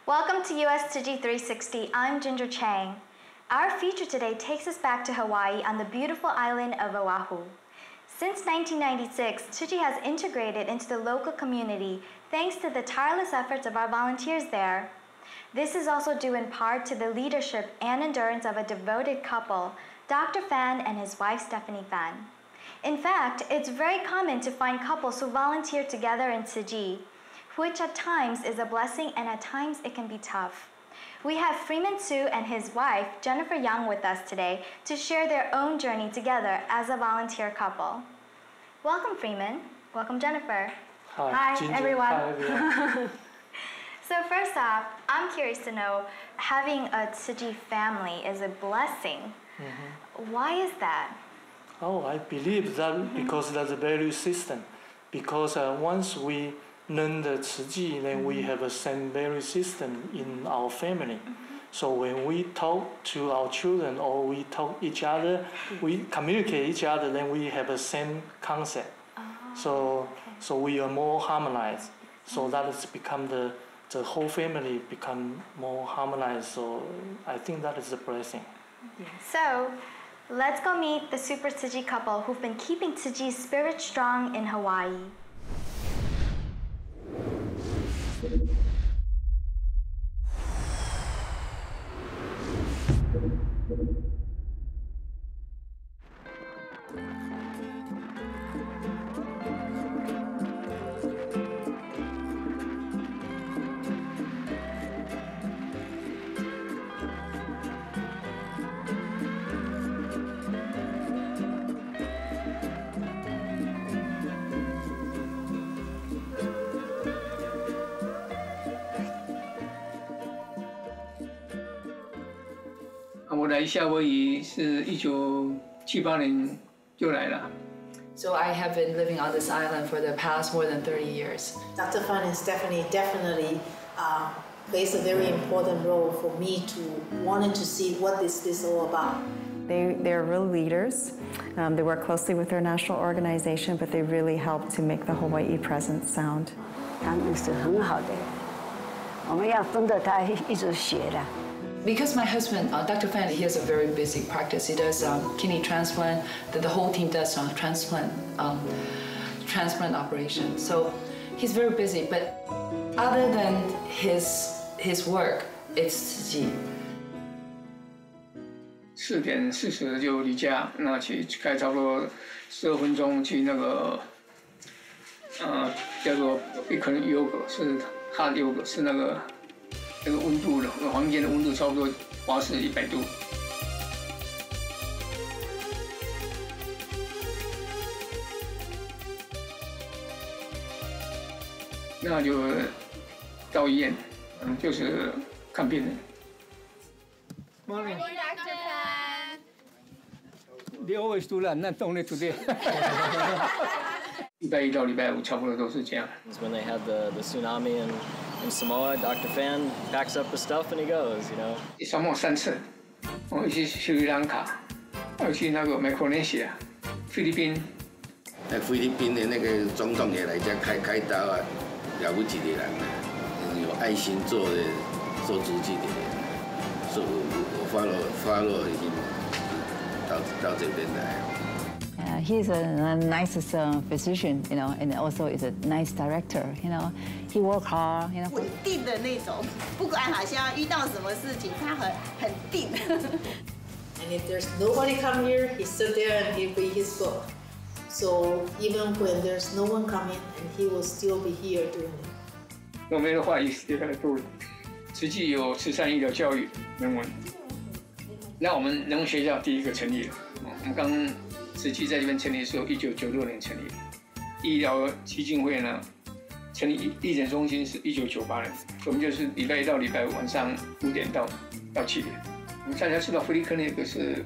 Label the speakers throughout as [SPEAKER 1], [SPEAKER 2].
[SPEAKER 1] Welcome to USTC360. I'm Ginger Chang. Our feature today takes us back to Hawaii on the beautiful island of Oahu. Since 1996, Tzu Chi has integrated into the local community thanks to the tireless efforts of our volunteers there. This is also due in part to the leadership and endurance of a devoted couple, Dr. Fan and his wife Stephanie Fan. In fact, it's very common to find couples who volunteer together in Tzu Chi, which at times is a blessing and at times it can be tough. We have Freeman Tzu and his wife, Jennifer Young, with us today to share their own journey together as a volunteer couple. Welcome, Freeman. Welcome, Jennifer.
[SPEAKER 2] Hi,
[SPEAKER 1] everyone.
[SPEAKER 2] Hi, everyone.
[SPEAKER 1] So first off, I'm curious to know, having a Tzu Chi family is a blessing. Why is that?
[SPEAKER 2] Oh, I believe that because that's a value system. Because once we learn the Tzu Chi, then we have a same value system in our family. So when we talk to our children or we talk each other, we communicate each other, then we have the same concept. So we are more harmonized. So that has become the whole family become more harmonized. So I think that is a blessing.
[SPEAKER 1] So let's go meet the super Tzu Chi couple who've been keeping Tzu Chi's spirit strong in Hawaii.
[SPEAKER 3] 我来夏威夷是1978年就来了。
[SPEAKER 4] So I have been living on this island for the past more than 30 years.
[SPEAKER 5] Dr. Fan and Stephanie definitely plays a very important role for me to wanting to see what is this all about.
[SPEAKER 6] They're real leaders. They work closely with their national organization, but they really help to make the Hawaii presence sound.
[SPEAKER 7] 他们是很好的，我们要跟着他一直学的。
[SPEAKER 4] Because my husband, Dr. Fan, he has a very busy practice. He does kidney transplant. The whole team does transplant operation. So he's very busy. But other than his work, it's Tzu Chi.
[SPEAKER 3] 4点40就离家，那去开差不多12分钟去那个叫做Bikram yoga， 是hard yoga， 是那个温度的，房间的温度差不多华氏100度。那就到医院，就是看病人。Morning, Dr. Fan. They always do that, not only today. 礼拜1到礼拜5差不多都是这样。
[SPEAKER 8] When they had the tsunami in Samoa, Dr. Fan packs up the stuff and he goes, you know.
[SPEAKER 3] 沙漠3次，我去斯里兰卡，要去那个美国那些，菲律宾。
[SPEAKER 9] 菲律宾的那个总统也来这开刀啊，了不起的人啊，有爱心做Tzu Chi的，所以我follow已经到这边来。
[SPEAKER 7] He's a nicest physician, you know, and also is a nice director. You know, he work hard. You know.
[SPEAKER 10] 稳定的那种，不管好像遇到什么事情，他很定。
[SPEAKER 5] And if there's nobody come here, he sit there and he read his book. So even when there's no one coming, and he will still be here doing it.
[SPEAKER 3] 我们的话也是在做，实际有慈善医疗教育人文。那我们人文学校第一个成立了，我们刚。 Tzu Chi在这边成立的时候，1996年成立。医疗基金会呢，成立义诊中心是1998年。我们就是礼拜1到礼拜5晚上5点到7点。我们大家知道free clinic是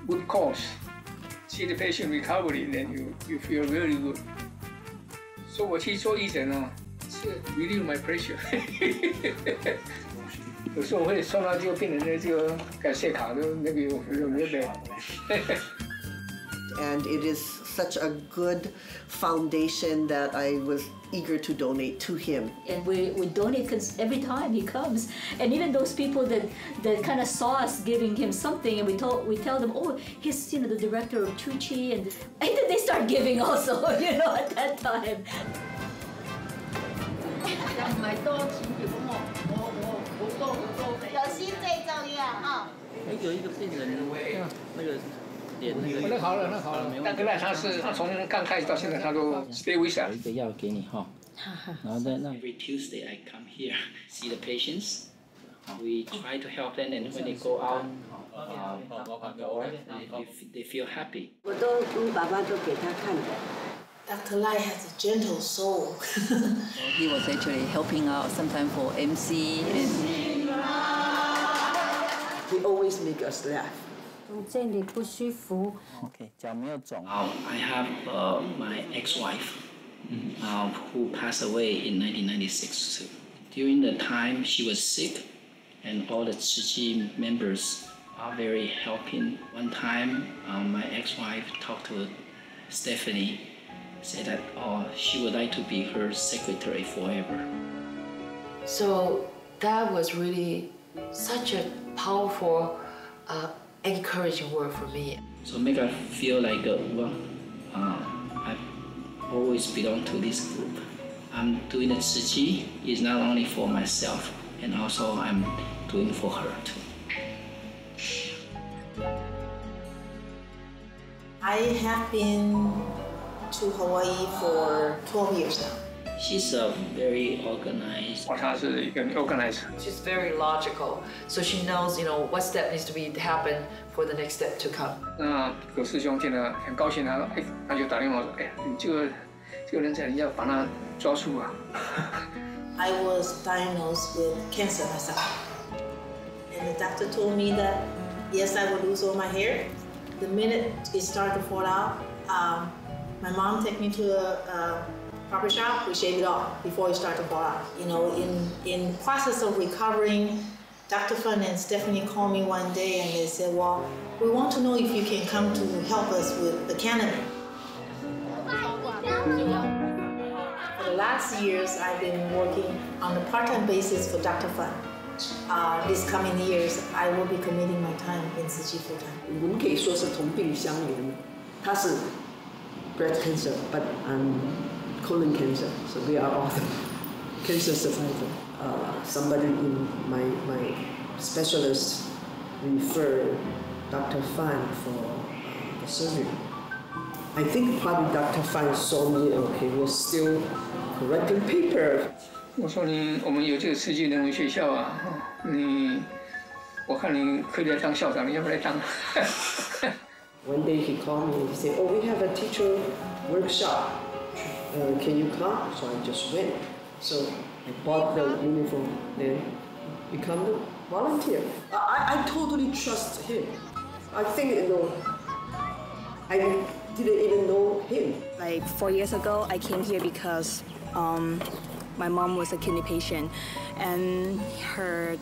[SPEAKER 3] good cause，see the patient recovery，then you feel really good。所以我去做义诊呢，是 relieve my pressure 。有时候我会收到这个病人的这个感谢卡，都那个有没有？
[SPEAKER 11] and it is such a good foundation that I was eager to donate to him.
[SPEAKER 12] And we donate every time he comes, and even those people that kind of saw us giving him something, and we tell them, oh, he's the director of Tzu Chi, and then they start giving also, at that time.
[SPEAKER 10] 有心最重要哈。
[SPEAKER 13] 有一个病人，那个脸那个。
[SPEAKER 3] 那好了，那个赖他是从刚开始到现在他都 stay with us。
[SPEAKER 13] 有一个药给你哈，然后在那。Every Tuesday I come here see the patients. We try to help them, and when they go out, they feel happy.
[SPEAKER 11] 我都爸爸都给他看的。
[SPEAKER 5] Dr. Lai has a gentle soul.
[SPEAKER 4] He was actually helping out sometimes for MC and
[SPEAKER 11] he always make us laugh.
[SPEAKER 13] Okay, 脚没有肿。I have my ex-wife who passed away in 1996 too. During the time she was sick, and all the Tzu Chi members are very helping. One time, my ex-wife talked to Stephanie, said that she would like to be her secretary forever.
[SPEAKER 4] So that was really such a powerful, encouraging word for me.
[SPEAKER 13] So make her feel like, I always belong to this group. I'm doing the Tzu Chi is not only for myself, and also I'm doing for her too.
[SPEAKER 5] I have been to Hawaii for 12 years now.
[SPEAKER 13] She's very organized.
[SPEAKER 3] 她是一个 organizer.
[SPEAKER 4] She's very logical, so she knows, what step needs to happen for the next step to come.
[SPEAKER 3] 那葛师兄听了很高兴，他就打电话说，你这个人才，你要把他抓住啊。
[SPEAKER 5] I was diagnosed with cancer myself, and the doctor told me that yes, I would lose all my hair. The minute it started to fall out, my mom took me to a barber shop. We shaved it off before it started to fall out. In process of recovering, Dr. Fan and Stephanie called me one day and they said, well, we want to know if you can come to help us with the canopy. For the last years, I've been working on a part-time basis for Dr. Fan. These coming years, I will be committing my time in Tzu Chi full-time.
[SPEAKER 11] 我们可以说是同病相怜。他是 breast cancer, but I'm colon cancer, so we are all cancer survivor. Somebody in my specialist referred Dr. Fan for the surgery. I think probably Dr. Fan saw me, okay, we're still correcting paper.
[SPEAKER 3] 我说我们有这个慈济人文学校啊，我看你可以来当校长，你要不要来当
[SPEAKER 11] ？One day he called me and he said, oh, we have a teacher workshop. Can you come? So I just went. So I bought the uniform and become a volunteer. I totally trust him. I think, I didn't even know him.
[SPEAKER 14] Like 4 years ago, I came here because my mom was a kidney patient, and her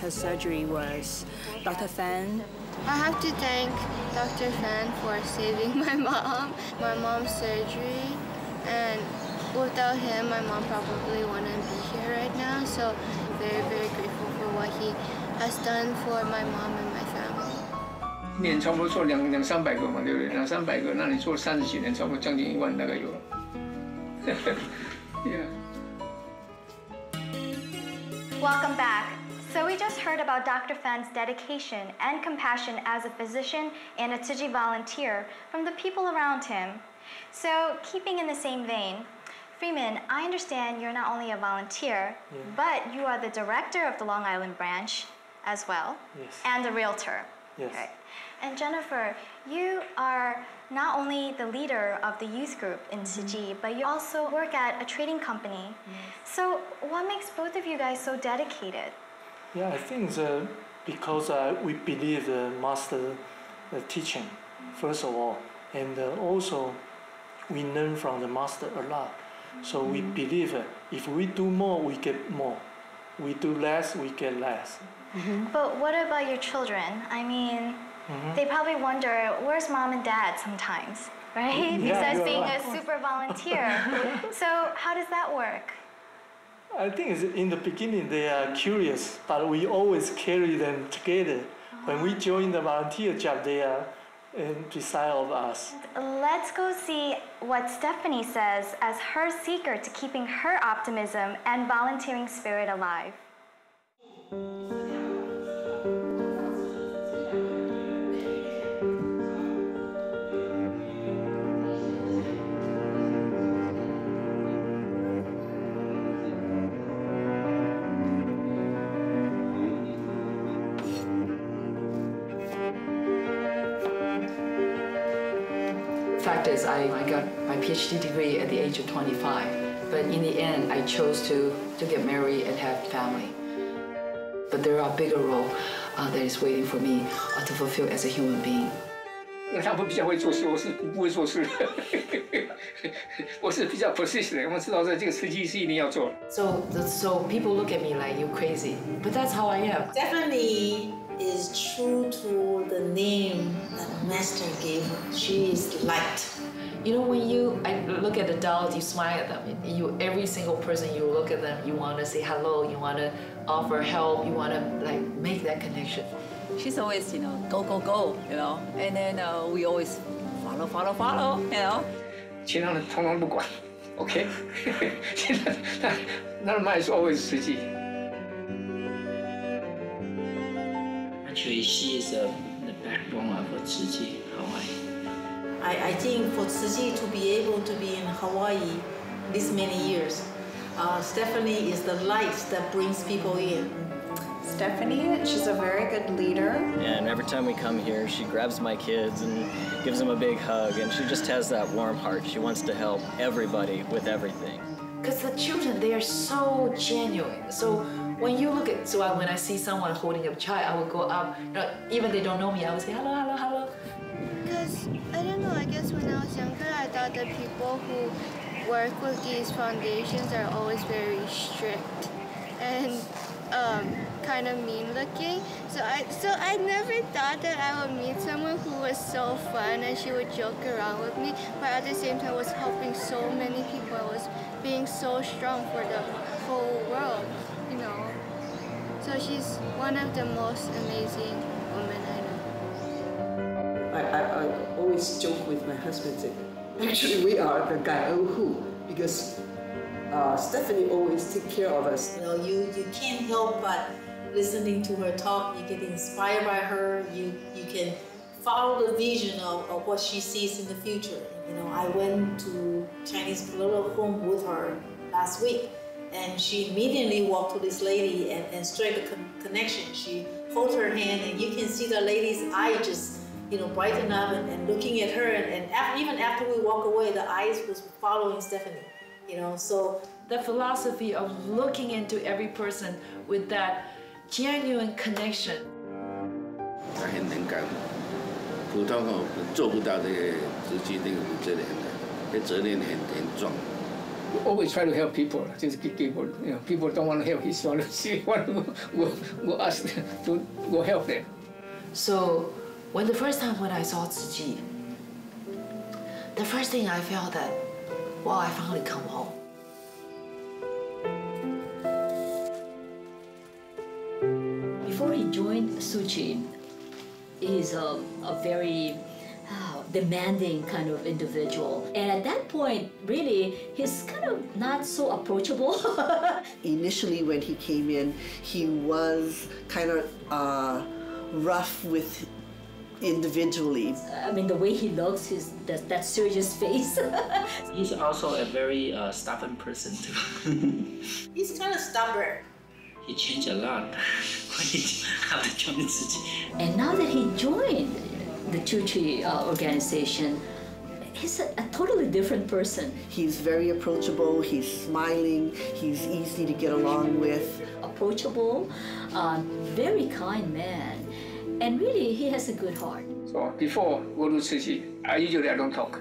[SPEAKER 14] surgery was Dr. Fan.
[SPEAKER 15] I have to thank Dr. Fan for saving my mom's surgery, and without him, my mom probably wouldn't be here right now. So I'm very, very grateful for what he has done for my mom and my family.
[SPEAKER 3] 一年差不多做200-300个嘛，对不对？200-300个，那你做30几年，差不多将近1万大概有了。Yeah.
[SPEAKER 1] Welcome back. So we just heard about Dr. Fan's dedication and compassion as a physician and a Tzu Chi volunteer from the people around him. So keeping in the same vein, Freeman, I understand you're not only a volunteer, but you are the director of the Long Island branch as well, and a realtor.
[SPEAKER 2] Yes.
[SPEAKER 1] Right. And Jennifer, you are not only the leader of the youth group in Tzu Chi, but you also work at a trading company. So what makes both of you guys so dedicated?
[SPEAKER 2] Yeah, I think because we believe the master teaching, first of all, and also we learn from the master a lot. So we believe if we do more, we get more. We do less, we get less.
[SPEAKER 1] But what about your children? I mean, they probably wonder, where's mom and dad sometimes, right? Besides being a super volunteer. So how does that work?
[SPEAKER 2] I think in the beginning they are curious, but we always carry them together. When we join the volunteer job, they are beside of us.
[SPEAKER 1] Let's go see what Stephanie says as her secret to keeping her optimism and volunteering spirit alive.
[SPEAKER 4] The fact is, I got my PhD degree at the age of 25, but in the end, I chose to get married and have family. But there are a bigger role that is waiting for me to fulfill as a human being.
[SPEAKER 3] 他们比较会做事，我是不会做事的。我是比较 persistent， 我们知道这个慈济是一定要做。
[SPEAKER 4] So people look at me like you crazy, but that's how I am.
[SPEAKER 5] Stephanie is true to the name that Master gave her. She is light.
[SPEAKER 4] You know, when I look at the dolls, you smile at them. Every single person, you look at them, you want to say hello, you want to offer help, you want to like make that connection.
[SPEAKER 16] She's always, go, go, go, and then we always follow,
[SPEAKER 3] 其他人通通不管 ，OK？ 现在他的麦是 always 慈济。
[SPEAKER 13] Actually, she is the backbone of Tzu Chi Hawaii.
[SPEAKER 5] I think for Tzu Chi to be able to be in Hawaii this many years, Stephanie is the light that brings people in.
[SPEAKER 6] Stephanie, she's a very good leader.
[SPEAKER 8] And every time we come here, she grabs my kids and gives them a big hug, and she just has that warm heart. She wants to help everybody with everything.
[SPEAKER 4] Because the children, they are so genuine. So when you look at, when I see someone holding a child, I would go up, even they don't know me, I would say, hello, hello, hello.
[SPEAKER 15] Because, I don't know, I guess when I was younger, I thought that people who work with these foundations are always very strict and kind of mean-looking. So I never thought that I would meet someone who was so fun and she would joke around with me, but at the same time was helping so many people. I was being so strong for the whole world, So she's one of the most amazing women I know.
[SPEAKER 11] I always joke with my husband that actually we are the guy who, because Stephanie always take care of us.
[SPEAKER 5] You can't help but listening to her talk, you get inspired by her, you can follow the vision of what she sees in the future. I went to Chinese political home with her last week, and she immediately walked to this lady and struck a connection. She holds her hand, and you can see the lady's eye just brighten up and looking at her, and even after we walk away, the eyes was following Stephanie. So
[SPEAKER 4] the philosophy of looking into every person with that genuine connection.
[SPEAKER 9] 他很能干，普通做不到这个自己那个负责任的，这责任很重。
[SPEAKER 3] We always try to help people. Just people, people don't want to help his volunteers. Want to go ask them to go help them.
[SPEAKER 4] So, the first time when I saw Tzu Chi, the first thing I felt that, wow, I finally come home.
[SPEAKER 12] Before he joined Tzu Chi, he's a very demanding kind of individual. And at that point, really, he's kind of not so approachable.
[SPEAKER 11] Initially, when he came in, he was kind of rough with individually.
[SPEAKER 12] I mean, the way he looks, that serious face.
[SPEAKER 13] He's also a very stubborn person too.
[SPEAKER 5] He's kind of stubborn.
[SPEAKER 13] He changed a lot when he after joining Tzu Chi.
[SPEAKER 12] And now that he joined the Tzu Chi organization, he's a totally different person.
[SPEAKER 11] He's very approachable, he's smiling, he's easy to get along with.
[SPEAKER 12] Approachable, very kind man, and really he has a good heart.
[SPEAKER 3] So before go to Tzu Chi, I don't talk.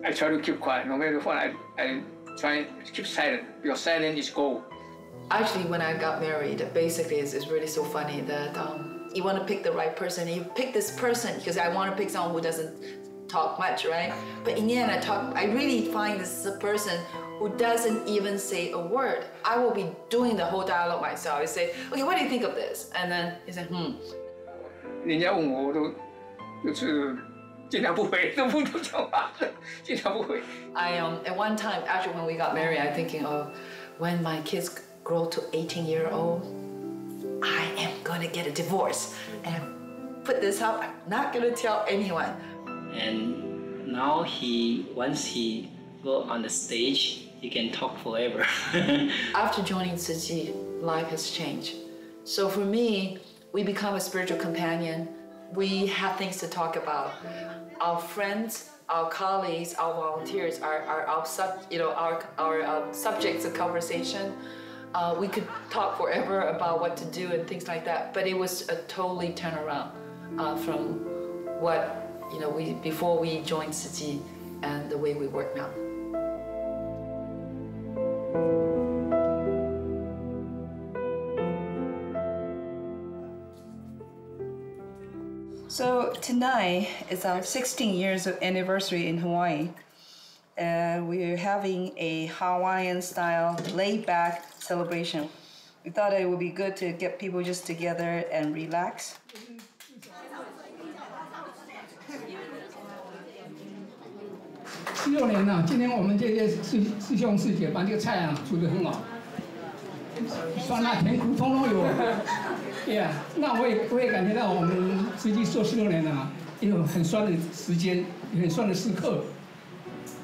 [SPEAKER 3] I try to keep quiet. No matter what, I try to keep silent, because silent is gold.
[SPEAKER 4] Actually, when I got married, basically it's really so funny that you want to pick the right person. And you pick this person because I want to pick someone who doesn't talk much, right? But in the end, I really find this is a person who doesn't even say a word. I will be doing the whole dialogue myself. I say, okay, what do you think of this? And then he said,
[SPEAKER 3] 人家问我，我都就是尽量不回，都不讲话，尽量不回。
[SPEAKER 4] At one time, actually, when we got married, I'm thinking, oh, when my kids grow to 18-year-old, I am gonna get a divorce and put this up. I'm not gonna tell anyone.
[SPEAKER 13] And now once he go on the stage, he can talk forever.
[SPEAKER 4] After joining Tzu Chi, life has changed. So for me, we become a spiritual companion. We have things to talk about. Our friends, our colleagues, our volunteers are our subjects of conversation. We could talk forever about what to do and things like that, but it was a totally turnaround from what before we joined Tzu Chi and the way we work now.
[SPEAKER 17] So tonight is our 16 years of anniversary in Hawaii. We're having a Hawaiian-style laid-back celebration. We thought it would be good to get people just together and relax.
[SPEAKER 18] 16年了，今天我们这些师兄师姐把这个菜啊煮得很好，酸辣甜苦通通有。对呀，那我也感觉到我们慈济做16年了，也有很酸的时间，也很酸的时刻。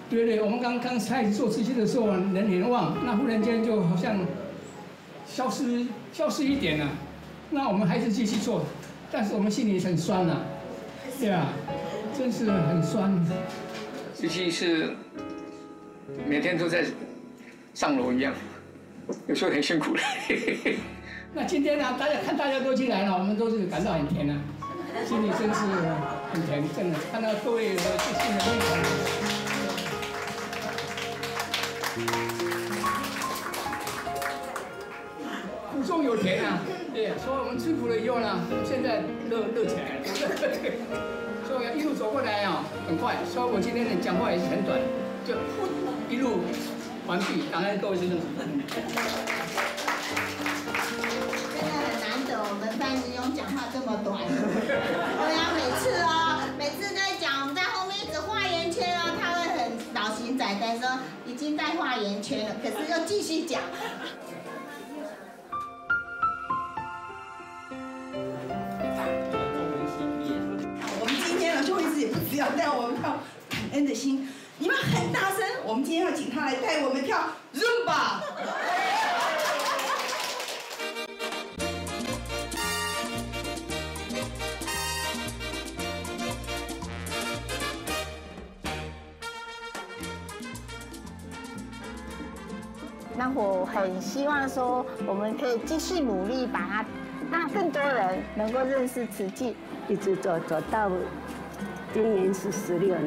[SPEAKER 18] 对对，我们刚开始做慈济的时候，人很旺，那忽然间就好像消失一点了。那我们还是继续做，但是我们心里很酸呐，对呀，真是很酸。
[SPEAKER 3] 慈济是每天都在上楼一样，有时候很辛苦的。
[SPEAKER 18] 那今天呢，大家都进来了，我们都是感到很甜啊，心里真是很甜，真的看到各位的这新的面孔。苦中有甜啊，对，所以我们吃苦了以后呢，现在乐起来了。所以一路走过来啊，很快。所以我今天的讲话也是很短，就一路完毕。感恩各位师兄。
[SPEAKER 10] 真的很难得，我们范师兄讲话这么短。对啊，每次在讲，我们在后面一直画圆圈啊，他会很老型仔仔说已经在画圆圈了，可是又继续讲。
[SPEAKER 19] 要带我们跳感恩的心，你们很大声，我们今天要请他来带我们跳 Zumba。
[SPEAKER 20] 那我很希望说，我们可以继续努力，把它让更多人能够认识慈济，
[SPEAKER 21] 一直走到。 今年是16年，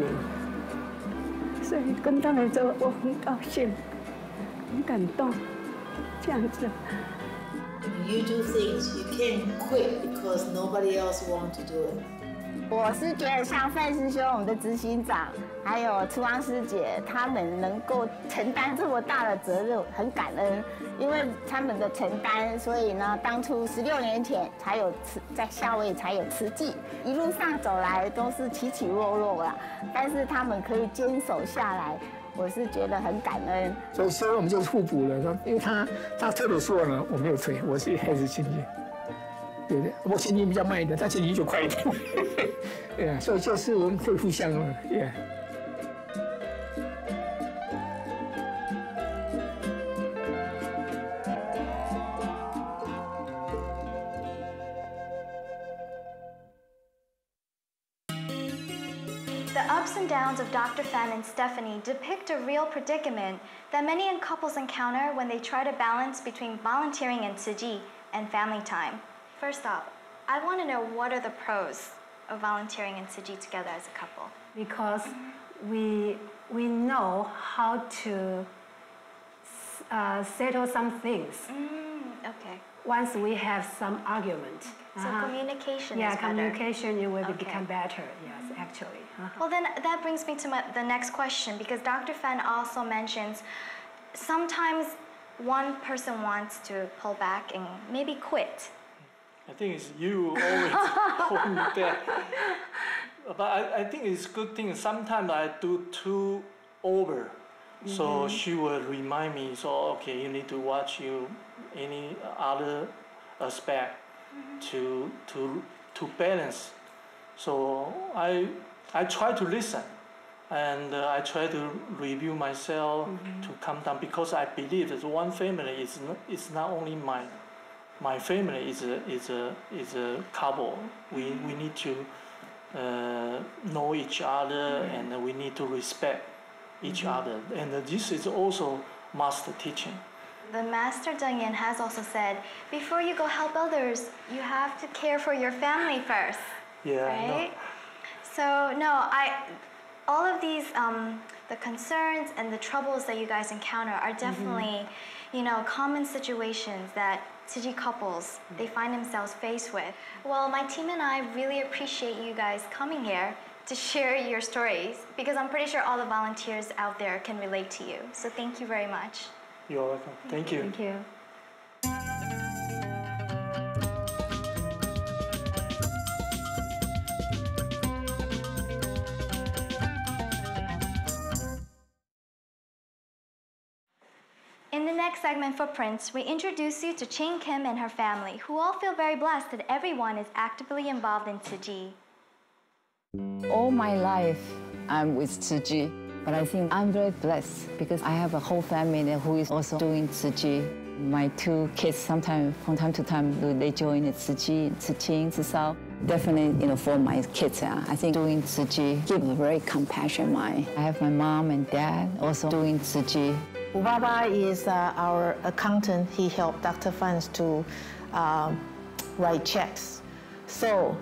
[SPEAKER 21] 所以跟他们说我很高兴，很感动，这样子。
[SPEAKER 5] You do things you can't quit because nobody else wants to do it.
[SPEAKER 20] 我是觉得像范师兄、我们的执行长，还有慈光师姐，他们能够承担这么大的责任，很感恩。因为他们的承担，所以呢，当初16年前才有在夏威夷才有慈济，一路上走来都是起起落落啦，但是他们可以坚守下来，我是觉得很感恩。
[SPEAKER 18] 所以我们就是互补了，因为他推的时候呢，我没有推，我是开始前进。 对不对？我前进比较慢一点，他前进就快一点。对啊，所以就是我们可以互相了，对。
[SPEAKER 1] The ups and downs of Dr. Fan and Stephanie depict a real predicament that many couples encounter when they try to balance between volunteering in Tzu Chi and family time. First off, I want to know what are the pros of volunteering in Tzu Chi together as a couple?
[SPEAKER 22] Because we know how to
[SPEAKER 21] settle some things.
[SPEAKER 1] Okay.
[SPEAKER 21] Once we have some argument.
[SPEAKER 1] So communication
[SPEAKER 21] is
[SPEAKER 1] better.
[SPEAKER 21] Communication, it will become better, yes, actually.
[SPEAKER 1] Well, then that brings me to the next question, because Dr. Fan also mentions sometimes one person wants to pull back and maybe quit.
[SPEAKER 2] I think it's you always holding back. But I think it's a good thing. Sometimes I do too over. So she will remind me, so okay, you need to watch any other aspect to balance. So I try to listen, and I try to review myself to calm down, because I believe that one family is not only my family is a couple. We need to know each other, and we need to respect each other, and this is also master teaching.
[SPEAKER 1] The Master Deng has also said, before you go help others, you have to care for your family first.
[SPEAKER 2] Yeah.
[SPEAKER 1] Right? So no, all of these the concerns and the troubles that you guys encounter are definitely, common situations that Tzu Chi couples they find themselves faced with. Well, my team and I really appreciate you guys coming here to share your stories, because I'm pretty sure all the volunteers out there can relate to you. So thank you very much.
[SPEAKER 2] You're welcome. Thank you.
[SPEAKER 21] Thank you.
[SPEAKER 1] In the next segment for Prince, we introduce you to Chang Kim and her family, who all feel very blessed that everyone is actively involved in Tzu Chi.
[SPEAKER 4] All my life, I'm with Tzu Chi, but I think I'm very blessed because I have a whole family who is also doing Tzu Chi. My two kids, sometimes from time to time, they join the Tzu Chi, Tzu Ching, Tzu Sao. Definitely, for my kids, I think doing Tzu Chi gives a very compassionate mind. I have my mom and dad also doing Tzu Chi.
[SPEAKER 5] Baba is our accountant. He helped Dr. Fan to write checks. So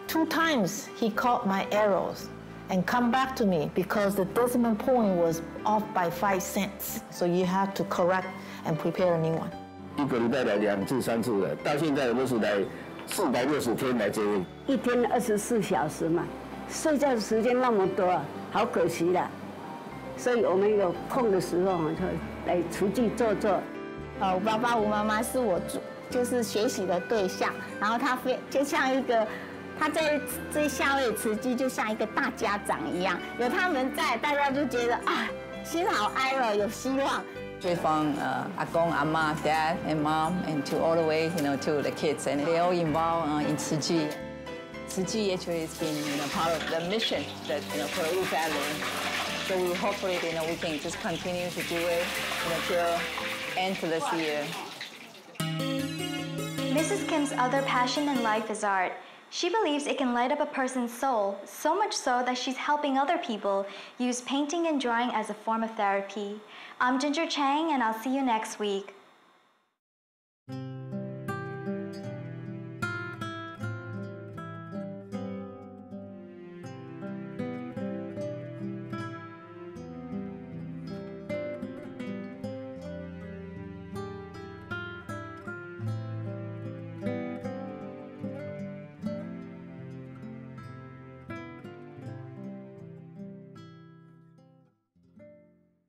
[SPEAKER 5] 2 times he caught my errors and come back to me because the decimal point was off by 5 cents. So you have to correct and prepare a new one.
[SPEAKER 9] 1个礼拜来2次3次的，到现在我是来460天来接应。
[SPEAKER 21] 1天24小时嘛，睡觉时间那么多，好可惜了。所以我们有空的时候就来出去做做。
[SPEAKER 20] 我爸爸、我妈妈是我就是学习的对象，然后他就像一个。他在这夏威夷慈济就像一个大家长一样，有他们在，大家就觉得啊，心好安了，有希望。
[SPEAKER 4] From 阿公、阿妈、dad and mom, and to all the way, to the kids, and they all involved in Tzu Chi. Tzu Chi actually has been, part of the mission that, for the whole family. So we hopefully, we can just continue to do it, till end of this year.
[SPEAKER 1] Mrs. Kim's other passion in life is art. She believes it can light up a person's soul, so much so that she's helping other people use painting and drawing as a form of therapy. I'm Ginger Chang, and I'll see you next week.